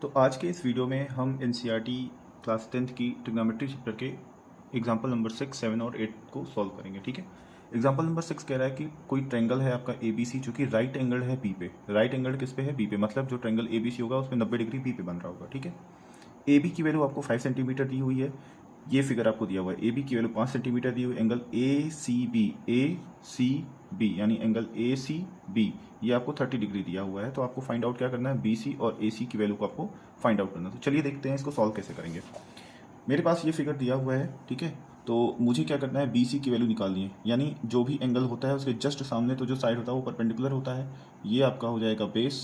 तो आज के इस वीडियो में हम एनसीईआरटी क्लास 10th की ट्रिग्नोमेट्री चैप्टर के एग्जांपल नंबर 6, 7 और 8 को सॉल्व करेंगे। ठीक है। एग्जांपल नंबर 6 कह रहा है कि कोई ट्रायंगल है आपका एबीसी जो कि राइट एंगल है बी पे। राइट एंगल किस पे है? बी पे। मतलब जो ट्रायंगल एबीसी होगा उसमें 90 डिग्री बी पे बन रहा होगा। ठीक है। ए बी की वैल्यू आपको 5 सेंटीमीटर दी हुई है। ये फिगर आपको दिया हुआ है। ए बी की वैल्यू 5 सेंटीमीटर दी हुई। एंगल ए सी बी यानी एंगल ए सी बी ये आपको 30 डिग्री दिया हुआ है। तो आपको फाइंड आउट क्या करना है? बी सी और ए सी की वैल्यू को आपको फाइंड आउट करना है। तो चलिए देखते हैं इसको सॉल्व कैसे करेंगे। मेरे पास ये फिगर दिया हुआ है। ठीक है। तो मुझे क्या करना है? बी सी की वैल्यू निकालनी है। यानी जो भी एंगल होता है उसके जस्ट सामने तो जो साइड होता है वो परपेंडिकुलर होता है। ये आपका हो जाएगा बेस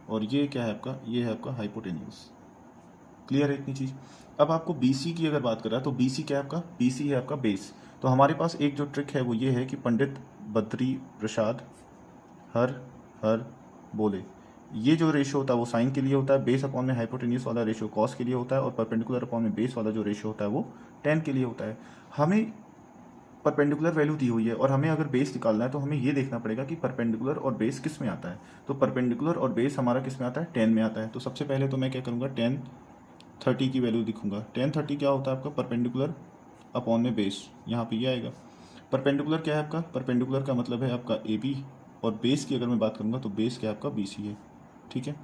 और ये क्या है आपका? ये है आपका हाइपोटेन्यूज। क्लियर है इतनी चीज़? अब आपको BC की अगर बात कर रहा है तो BC क्या है आपका? BC है आपका बेस। तो हमारे पास एक जो ट्रिक है वो ये है कि पंडित बद्री प्रसाद हर हर बोले, ये जो रेशियो होता है वो साइन के लिए होता है, बेस अपॉन में हाइपोटेन्यूस वाला रेशियो कॉस के लिए होता है और परपेंडिकुलर अपॉन में बेस वाला जो रेशियो होता है वो टेन के लिए होता है। हमें परपेंडिकुलर वैल्यू दी हुई है और हमें अगर बेस निकालना है तो हमें ये देखना पड़ेगा कि परपेंडिकुलर और बेस किस में आता है। तो परपेंडिकुलर और बेस हमारा किस में आता है? 10 में आता है। तो सबसे पहले तो मैं क्या करूँगा? 10 30 की वैल्यू दिखूंगा। 10 30 क्या होता है आपका? परपेंडिकुलर अपॉन में बेस। यहाँ पे ये आएगा। परपेंडिकुलर क्या है आपका? परपेंडिकुलर का मतलब है आपका ए बी और बेस की अगर मैं बात करूँगा तो बेस क्या है आपका? बी सी है। ठीक है।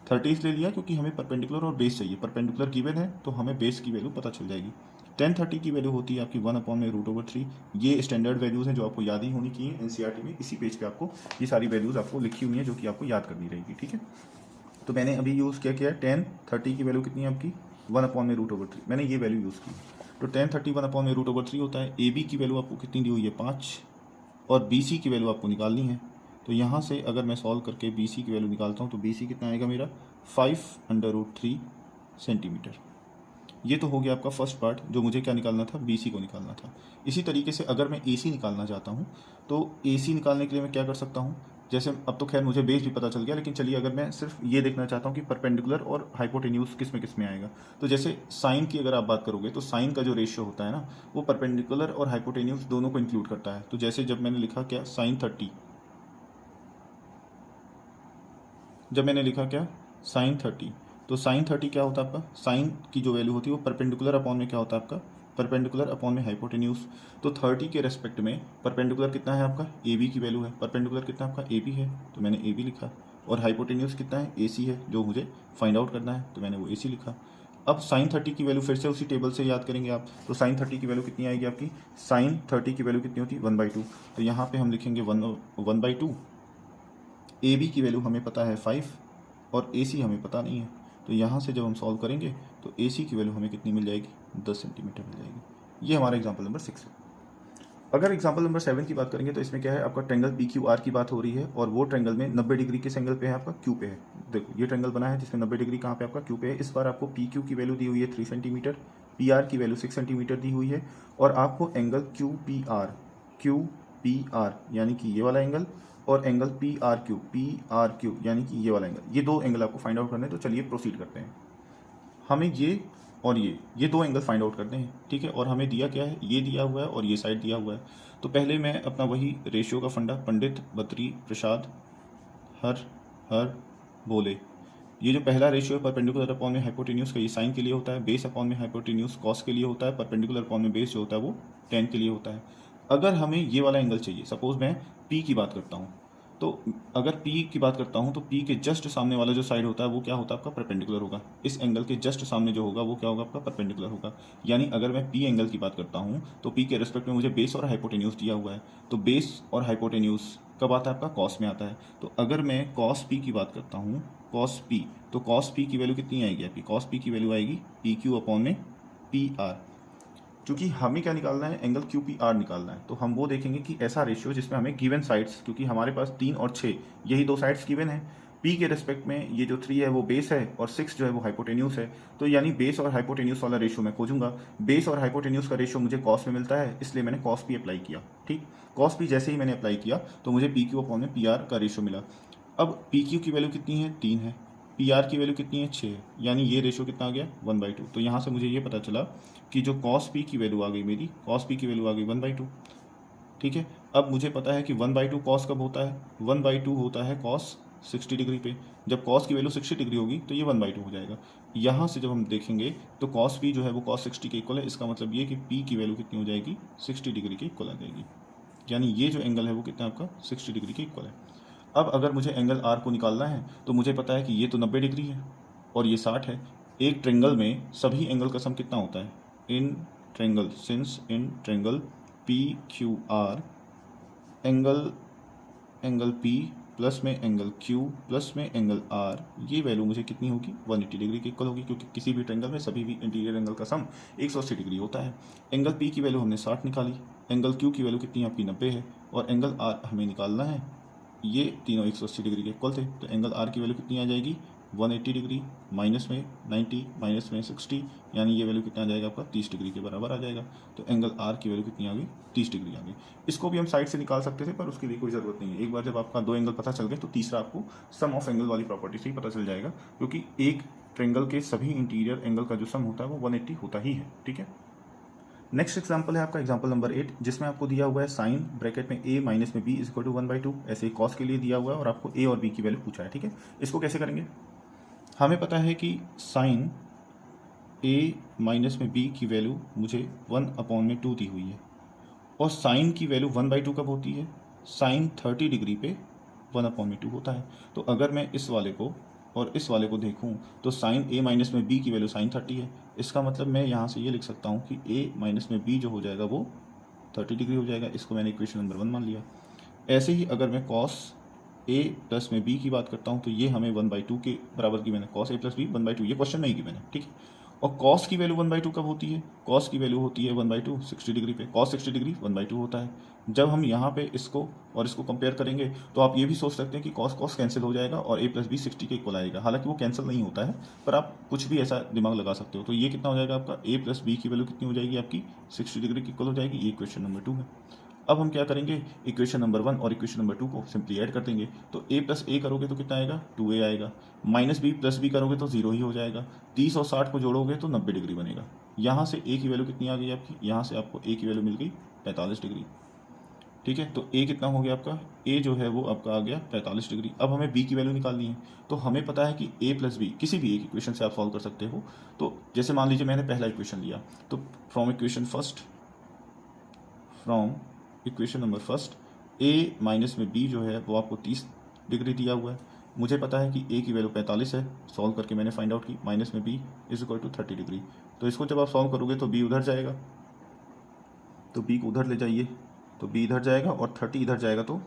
30 इसलिए लिया क्योंकि हमें परपेंडिकुलर और बेस चाहिए। परपेंडिकुलर गिवन है तो हमें बेस की वैल्यू पता चल जाएगी। 10 30 की वैल्यू होती है आपकी 1/√3। ये स्टैंडर्ड वैल्यूज़ हैं जो आपको याद ही होनी चाहिए। एनसीईआरटी में इसी पेज पे आपको ये सारी वैल्यूज़ आपको लिखी हुई हैं जो कि आपको याद करनी रहेगी। ठीक है। तो मैंने अभी यूज़ क्या किया? 10 30 की वैल्यू कितनी है आपकी? 1/√3। मैंने ये वैल्यू यूज़ की। तो 10 30 1/√3 होता है। ए बी की वैल्यू आपको कितनी दी हुई है? 5 और बी सी की वैल्यू आपको निकालनी है। तो यहाँ से अगर मैं सॉल्व करके बी सी की वैल्यू निकालता हूँ तो बी सी कितना आएगा मेरा? 5/√3 सेंटीमीटर। ये तो हो गया आपका फर्स्ट पार्ट जो मुझे क्या निकालना था? बी सी को निकालना था। इसी तरीके से अगर मैं ए सी निकालना चाहता हूँ तो ए सी निकालने के लिए मैं क्या कर सकता हूँ? जैसे अब तो खैर मुझे बेस भी पता चल गया, लेकिन चलिए अगर मैं सिर्फ ये देखना चाहता हूँ कि परपेंडिकुलर और हाइपोटेन्यूज किस में आएगा। तो जैसे साइन की अगर आप बात करोगे तो साइन का जो रेशियो होता है ना वो परपेंडिकुलर और हाइपोटेन्यूज दोनों को इंक्लूड करता है। तो जैसे जब मैंने लिखा क्या? जब मैंने लिखा क्या? sin 30, तो sin 30 क्या होता है आपका? साइन की जो वैल्यू होती है वो परपेंडिकुलर अपॉन में क्या होता है आपका? परपेंडिकुलर अपॉन में हाइपोटेन्यूज। तो 30 के रेस्पेक्ट में परपेंडिकुलर कितना है आपका? ए बी की वैल्यू है। परपेंडिकुलर कितना आपका? ए बी है तो मैंने ए बी लिखा। और हाइपोटेन्यूज कितना है? ए सी है जो मुझे फाइंड आउट करना है तो मैंने वो ए सी लिखा। अब sin 30 की वैल्यू फिर से उसी टेबल से याद करेंगे आप। तो sin 30 की वैल्यू कितनी आएगी आपकी? sin 30 की वैल्यू कितनी होती है? 1/2। तो यहाँ पे हम लिखेंगे 1/2। ए बी की वैल्यू हमें पता है 5 और ए सी हमें पता नहीं है। तो यहाँ से जब हम सॉल्व करेंगे तो ए सी की वैल्यू हमें कितनी मिल जाएगी? 10 सेंटीमीटर मिल जाएगी। ये हमारा एग्जाम्पल नंबर 6 है। अगर एग्जाम्पल नंबर 7 की बात करेंगे तो इसमें क्या है? आपका ट्रायंगल पी क्यू आर की बात हो रही है और वो ट्रायंगल में 90 डिग्री किस एंगल पे है आपका? क्यू पे है। देखो ये ट्रायंगल बना है जिसमें 90 डिग्री कहाँ पे आपका? क्यू पे है। इस बार आपको पी क्यू की वैल्यू दी हुई है 3 सेंटीमीटर, पी आर की वैल्यू 6 सेंटीमीटर दी हुई है और आपको एंगल क्यू पी आर यानी कि ये वाला एंगल और एंगल पी आर क्यू यानी कि ये वाला एंगल, ये दो एंगल आपको फाइंड आउट करने हैं। तो चलिए प्रोसीड करते हैं। हमें ये और ये दो एंगल फाइंड आउट करते हैं। ठीक है। और हमें दिया क्या है? ये दिया हुआ है और ये साइड दिया हुआ है। तो पहले मैं अपना वही रेशियो का फंडा, पंडित बद्री प्रसाद हर हर बोले, ये जो पहला रेशियो है परपेंडिकुलर अपॉन में हाइपोटेन्यूज का, ये साइन के लिए होता है। बेस अपॉन में हाइपोटेन्यूज कॉस के लिए होता है। परपेंडिकुलर अपॉन में बेस जो होता है वो टेन के लिए होता है। अगर हमें ये वाला एंगल चाहिए, सपोज मैं पी की बात करता हूँ, तो अगर पी की बात करता हूँ तो पी के जस्ट सामने वाला जो साइड होता है वो क्या होता है आपका? परपेंडिकुलर होगा। इस एंगल के जस्ट सामने जो होगा वो क्या होगा आपका? परपेंडिकुलर होगा। यानी अगर मैं पी एंगल की बात करता हूँ तो पी के रेस्पेक्ट में मुझे बेस और हाइपोटेन्यूज दिया हुआ है। तो बेस और हाइपोटेन्यूज कब आता है आपका? कॉस में आता है। तो अगर मैं कॉस पी की बात करता हूँ, कॉस पी, तो कॉस पी की वैल्यू कितनी आएगी आपकी? कॉस पी की वैल्यू आएगी पी क्यू अपॉन में पी आर। क्योंकि हमें क्या निकालना है? एंगल क्यू पी आर निकालना है। तो हम वो देखेंगे कि ऐसा रेशियो जिसमें हमें गिवन साइड्स, क्योंकि हमारे पास 3 और 6 यही दो साइड्स गिवन है। पी के रेस्पेक्ट में ये जो 3 है वो बेस है और 6 जो है वो हाइपोटेन्यूस है। तो यानी बेस और हाइपोटेन्यूस वाला रेशियो मैं खोजूंगा। बेस और हाइपोटेन्यूस का रेशियो मुझे कॉस में मिलता है, इसलिए मैंने कॉस पी अप्लाई किया। ठीक। कॉस पी जैसे ही मैंने अप्लाई किया तो मुझे पी क्यू अपॉन में पी आर का रेशियो मिला। अब पी क्यू की वैल्यू कितनी है? 3 है। पी आर की वैल्यू कितनी है? 6 है। यानी ये रेशियो कितना आ गया? 1/2। तो यहाँ से मुझे ये पता चला कि जो कॉस पी की वैल्यू आ गई मेरी, कॉस पी की वैल्यू आ गई 1/2। ठीक है। अब मुझे पता है कि 1/2 कॉस कब होता है? 1/2 होता है कॉस 60 डिग्री पे। जब कॉस की वैल्यू 60 डिग्री होगी तो ये 1/2 हो जाएगा। यहाँ से जब हम देखेंगे तो कॉस पी जो है वो कॉस 60 के इक्वल है। इसका मतलब ये कि पी की वैल्यू कितनी हो जाएगी, 60 डिग्री के इक्वल आ जाएगी। यानी ये जो एंगल है वो कितना आपका 60 डिग्री के इक्वल है। अब अगर मुझे एंगल आर को निकालना है तो मुझे पता है कि ये तो 90 डिग्री है और ये 60 है। एक ट्रेंगल में सभी एंगल का सम कितना होता है, in triangle, since in triangle P Q R, angle P plus में एंगल क्यू प्लस में एंगल आर, ये वैल्यू मुझे कितनी होगी, 180 डिग्री के इक्वल होगी, क्योंकि किसी भी ट्रेंगल में सभी भी इंटीरियर एंगल का सम 180 डिग्री होता है। एंगल पी की वैल्यू हमने 60 निकाली, एंगल क्यू की वैल्यू कितनी आपकी 90 है और एंगल आर हमें निकालना है। ये तीनों 180 डिग्री के इक्वल थे, तो एंगल आर की वैल्यू कितनी आ जाएगी, 180 डिग्री माइनस में 90 माइनस में 60, यानी ये वैल्यू कितना आ जाएगा आपका 30 डिग्री के बराबर आ जाएगा। तो एंगल आर की वैल्यू कितनी आ गई, 30 डिग्री आ गई। इसको भी हम साइड से निकाल सकते थे पर उसके लिए कोई ज़रूरत नहीं है। एक बार जब आपका दो एंगल पता चल गए तो तीसरा आपको सम ऑफ एंगल वाली प्रॉपर्टी से ही पता चल जाएगा, क्योंकि एक ट्रेंगल के सभी इंटीरियर एंगल का जो सम होता है वो 180 होता ही है। ठीक है, नेक्स्ट एग्जाम्पल है आपका एग्जाम्पल नंबर 8, जिसमें आपको दिया हुआ है साइन ब्रैकेट में a माइनस में b इज इक्वल टू 1/2। ऐसे ही कॉस के लिए दिया हुआ है और आपको a और b की वैल्यू पूछा है। ठीक है, इसको कैसे करेंगे, हमें पता है कि साइन a माइनस में b की वैल्यू मुझे 1/2 दी हुई है और साइन की वैल्यू 1/2 कब होती है, साइन 30 डिग्री पे 1/2 होता है। तो अगर मैं इस वाले को और इस वाले को देखूं तो साइन a माइनस में b की वैल्यू साइन 30 है। इसका मतलब मैं यहाँ से ये लिख सकता हूँ कि a माइनस में b जो हो जाएगा वो 30 डिग्री हो जाएगा। इसको मैंने इक्वेशन नंबर 1 मान लिया। ऐसे ही अगर मैं कॉस a प्लस में b की बात करता हूँ तो ये हमें 1/2 के बराबर की मैंने कॉस a प्लस b 1/2, ये क्वेश्चन नहीं की मैंने। ठीक है, और कॉस की वैल्यू 1/2 कब होती है, कॉस की वैल्यू होती है 1/2 60 डिग्री पे। कॉस 60 डिग्री 1/2 होता है। जब हम यहाँ पे इसको और इसको कंपेयर करेंगे तो आप ये भी सोच सकते हैं कि कॉस कॉस कैंसिल हो जाएगा और a प्लस बी 60 के इक्वल आएगा। हालांकि वो कैंसिल नहीं होता है पर आप कुछ भी ऐसा दिमाग लगा सकते हो। तो ये कितना हो जाएगा आपका, a प्लस बी की वैल्यू कितनी हो जाएगी आपकी 60 डिग्री की इक्वल हो जाएगी। ये इक्वेशन नंबर 2 है। अब हम क्या करेंगे, इक्वेशन नंबर 1 और इक्वेशन नंबर 2 को सिंपली ऐड कर देंगे। तो a प्लस ए करोगे तो कितना आएगा, 2a आएगा, माइनस बी प्लस बी करोगे तो 0 ही हो जाएगा। 30 और 60 को जोड़ोगे तो 90 डिग्री बनेगा। यहाँ से a की वैल्यू कितनी आ गई आपकी, यहाँ से आपको a की वैल्यू मिल गई 45 डिग्री। ठीक है, तो a कितना हो गया आपका, a जो है वो आपका आ गया 45 डिग्री। अब हमें b की वैल्यू निकालनी है। तो हमें पता है कि a प्लस बी किसी भी एक इक्वेशन से आप सॉल्व कर सकते हो। तो जैसे मान लीजिए मैंने पहला इक्वेशन लिया, तो from equation number first a minus में b जो है वो आपको 30 डिग्री दिया हुआ है। मुझे पता है कि a की वैल्यू 45 है, सॉल्व करके मैंने फाइंड आउट की, माइनस में b is equal to 30 degree. तो इसको जब आप सॉल्व करोगे तो b उधर जाएगा, तो b को उधर ले जाइए, तो b इधर जाएगा और 30 इधर जाएगा, तो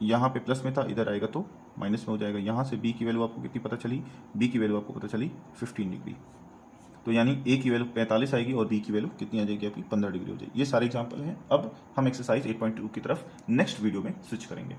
यहाँ पे प्लस में था, इधर आएगा तो माइनस में हो जाएगा। यहाँ से b की वैल्यू आपको कितनी पता चली, b की वैल्यू आपको पता चली 15 डिग्री। तो यानी a की वैल्यू 45 आएगी और b की वैल्यू कितनी आ जाएगी आपकी 15 डिग्री हो जाएगी। ये सारे एग्जाम्पल हैं। अब हम एक्सरसाइज 8.2 की तरफ नेक्स्ट वीडियो में स्विच करेंगे।